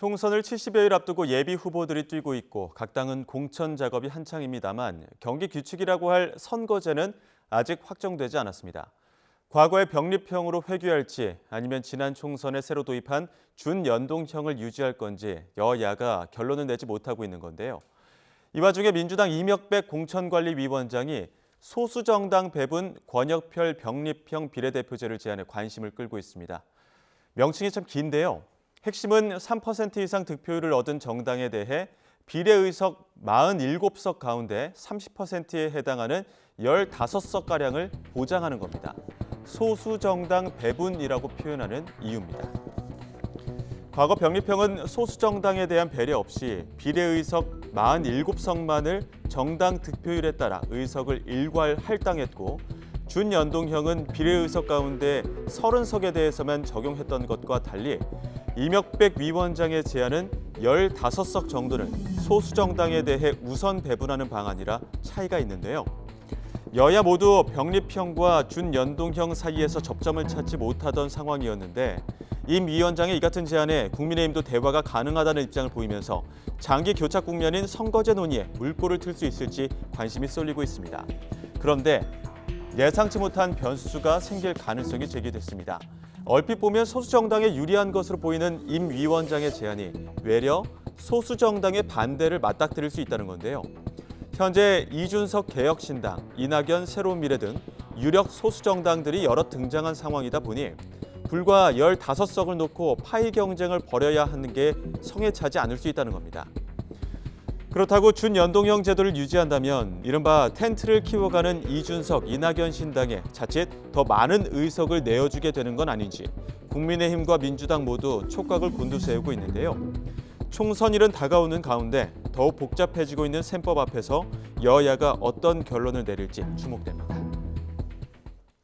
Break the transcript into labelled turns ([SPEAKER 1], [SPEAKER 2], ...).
[SPEAKER 1] 총선을 70여일 앞두고 예비 후보들이 뛰고 있고 각 당은 공천 작업이 한창입니다만 경기 규칙이라고 할 선거제는 아직 확정되지 않았습니다. 과거의 병립형으로 회귀할지 아니면 지난 총선에 새로 도입한 준연동형을 유지할 건지 여야가 결론을 내지 못하고 있는 건데요. 이 와중에 민주당 이명백 공천관리위원장이 소수정당 배분 권역별 병립형 비례대표제를 제안해 관심을 끌고 있습니다. 명칭이 참 긴데요. 핵심은 3% 이상 득표율을 얻은 정당에 대해 비례의석 47석 가운데 30%에 해당하는 15석가량을 보장하는 겁니다. 소수정당 배분이라고 표현하는 이유입니다. 과거 병립형은 소수정당에 대한 배려 없이 비례의석 47석만을 정당 득표율에 따라 의석을 일괄 할당했고 준연동형은 비례의석 가운데 30석에 대해서만 적용했던 것과 달리 이명백 위원장의 제안은 15석 정도는 소수정당에 대해 우선 배분하는 방안이라 차이가 있는데요. 여야 모두 병립형과 준연동형 사이에서 접점을 찾지 못하던 상황이었는데 임 위원장의 이 같은 제안에 국민의힘도 대화가 가능하다는 입장을 보이면서 장기 교착 국면인 선거제 논의에 물꼬를 틀 수 있을지 관심이 쏠리고 있습니다. 그런데 예상치 못한 변수가 생길 가능성이 제기됐습니다. 얼핏 보면 소수정당에 유리한 것으로 보이는 임 위원장의 제안이 외려 소수정당의 반대를 맞닥뜨릴 수 있다는 건데요. 현재 이준석 개혁신당, 이낙연 새로운미래 등 유력 소수정당들이 여럿 등장한 상황이다 보니 불과 15석을 놓고 파이 경쟁을 벌여야 하는 게 성에 차지 않을 수 있다는 겁니다. 그렇다고 준연동형 제도를 유지한다면 이른바 텐트를 키워가는 이준석, 이낙연 신당에 자칫 더 많은 의석을 내어주게 되는 건 아닌지 국민의힘과 민주당 모두 촉각을 곤두세우고 있는데요. 총선일은 다가오는 가운데 더욱 복잡해지고 있는 셈법 앞에서 여야가 어떤 결론을 내릴지 주목됩니다.